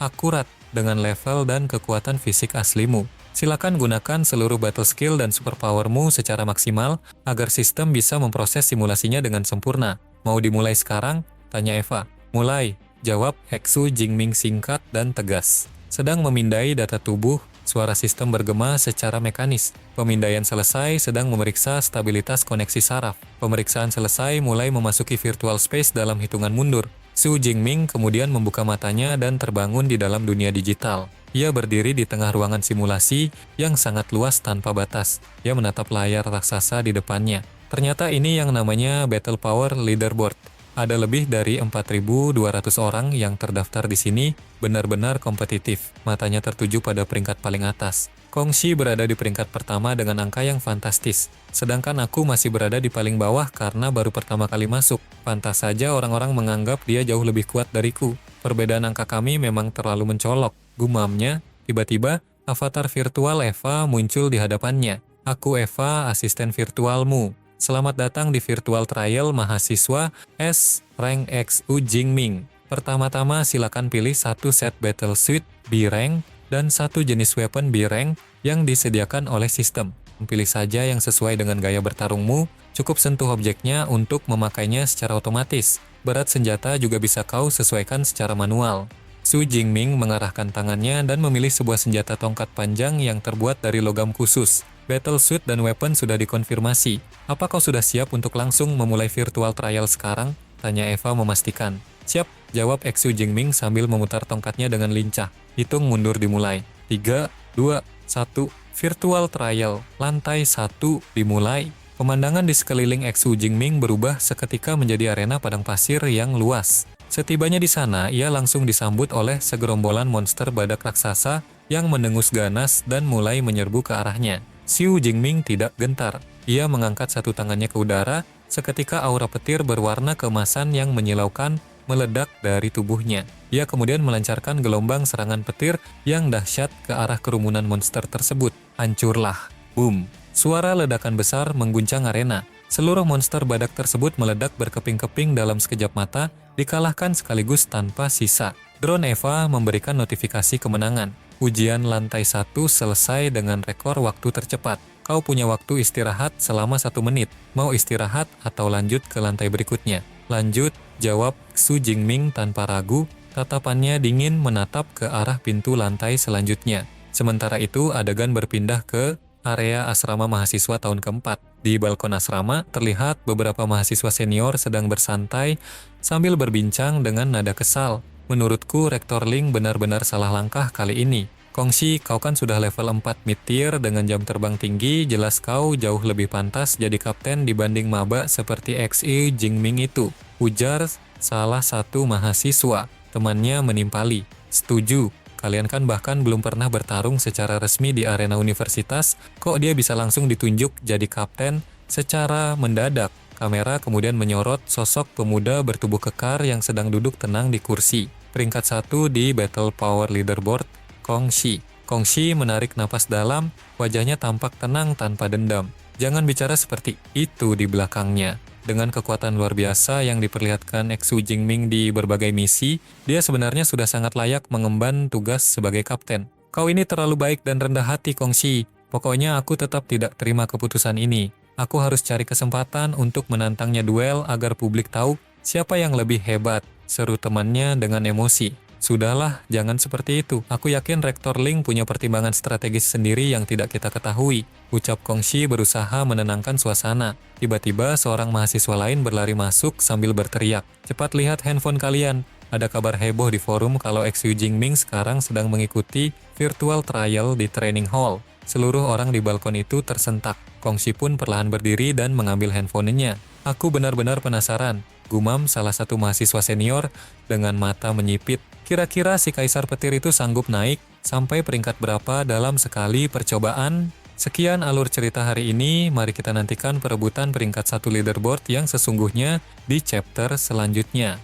Speaker 1: akurat dengan level dan kekuatan fisik aslimu. Silakan gunakan seluruh battle skill dan superpowermu secara maksimal agar sistem bisa memproses simulasinya dengan sempurna. Mau dimulai sekarang? Tanya Eva. Mulai, jawab Iksu Jingming singkat dan tegas. Sedang memindai data tubuh, suara sistem bergema secara mekanis. Pemindaian selesai, sedang memeriksa stabilitas koneksi saraf. Pemeriksaan selesai, mulai memasuki virtual space dalam hitungan mundur. Su Jingming kemudian membuka matanya dan terbangun di dalam dunia digital. Ia berdiri di tengah ruangan simulasi yang sangat luas tanpa batas. Ia menatap layar raksasa di depannya. Ternyata ini yang namanya Battle Power Leaderboard. Ada lebih dari 4.200 orang yang terdaftar di sini, benar-benar kompetitif. Matanya tertuju pada peringkat paling atas. Kongshi berada di peringkat pertama dengan angka yang fantastis. Sedangkan aku masih berada di paling bawah karena baru pertama kali masuk. Pantas saja orang-orang menganggap dia jauh lebih kuat dariku. Perbedaan angka kami memang terlalu mencolok. Gumamnya, tiba-tiba avatar virtual Eva muncul di hadapannya. Aku Eva, asisten virtualmu. Selamat datang di virtual trial mahasiswa S rank XU Jingming. Pertama-tama silakan pilih satu set battle suit B rank dan satu jenis weapon B rank yang disediakan oleh sistem. Pilih saja yang sesuai dengan gaya bertarungmu, cukup sentuh objeknya untuk memakainya secara otomatis. Berat senjata juga bisa kau sesuaikan secara manual. Su Jingming mengarahkan tangannya dan memilih sebuah senjata tongkat panjang yang terbuat dari logam khusus. Battle suit dan weapon sudah dikonfirmasi. Apa kau sudah siap untuk langsung memulai virtual trial sekarang? Tanya Eva memastikan. Siap, jawab Iksu Jingming sambil memutar tongkatnya dengan lincah. Hitung mundur dimulai. 3, 2, 1, virtual trial. Lantai 1 dimulai. Pemandangan di sekeliling Iksu Jingming berubah seketika menjadi arena padang pasir yang luas. Setibanya di sana, ia langsung disambut oleh segerombolan monster badak raksasa yang mendengus ganas dan mulai menyerbu ke arahnya. Su Jingming tidak gentar. Ia mengangkat satu tangannya ke udara, seketika aura petir berwarna keemasan yang menyilaukan meledak dari tubuhnya. Ia kemudian melancarkan gelombang serangan petir yang dahsyat ke arah kerumunan monster tersebut. Hancurlah. Boom. Suara ledakan besar mengguncang arena. Seluruh monster badak tersebut meledak berkeping-keping dalam sekejap mata, dikalahkan sekaligus tanpa sisa. Drone Eva memberikan notifikasi kemenangan. Ujian lantai 1 selesai dengan rekor waktu tercepat. Kau punya waktu istirahat selama 1 menit. Mau istirahat atau lanjut ke lantai berikutnya? Lanjut, jawab Su Jingming tanpa ragu. Tatapannya dingin menatap ke arah pintu lantai selanjutnya. Sementara itu, adegan berpindah ke area asrama mahasiswa tahun keempat. Di balkon asrama, terlihat beberapa mahasiswa senior sedang bersantai sambil berbincang dengan nada kesal. Menurutku, Rektor Ling benar-benar salah langkah kali ini. Kongsi, kau kan sudah level 4 mid-tier dengan jam terbang tinggi, jelas kau jauh lebih pantas jadi kapten dibanding maba seperti XE Jingming itu. Ujar salah satu mahasiswa. Temannya menimpali. Setuju, kalian kan bahkan belum pernah bertarung secara resmi di arena universitas, kok dia bisa langsung ditunjuk jadi kapten secara mendadak. Kamera kemudian menyorot sosok pemuda bertubuh kekar yang sedang duduk tenang di kursi. Peringkat 1 di Battle Power Leaderboard, Kongsi. Kongsi menarik napas dalam, wajahnya tampak tenang tanpa dendam. Jangan bicara seperti itu di belakangnya. Dengan kekuatan luar biasa yang diperlihatkan Xu Jingming di berbagai misi, dia sebenarnya sudah sangat layak mengemban tugas sebagai kapten. Kau ini terlalu baik dan rendah hati, Kongsi. Pokoknya aku tetap tidak terima keputusan ini. Aku harus cari kesempatan untuk menantangnya duel agar publik tahu siapa yang lebih hebat, seru temannya dengan emosi. Sudahlah, jangan seperti itu. Aku yakin Rektor Ling punya pertimbangan strategis sendiri yang tidak kita ketahui. Ucap Kongsi berusaha menenangkan suasana. Tiba-tiba seorang mahasiswa lain berlari masuk sambil berteriak. Cepat lihat handphone kalian. Ada kabar heboh di forum kalau Xu Jingming sekarang sedang mengikuti virtual trial di training hall. Seluruh orang di balkon itu tersentak. Kongsi pun perlahan berdiri dan mengambil handphonenya. Aku benar-benar penasaran, gumam salah satu mahasiswa senior dengan mata menyipit. Kira-kira si Kaisar Petir itu sanggup naik sampai peringkat berapa dalam sekali percobaan? Sekian alur cerita hari ini, mari kita nantikan perebutan peringkat 1 leaderboard yang sesungguhnya di chapter selanjutnya.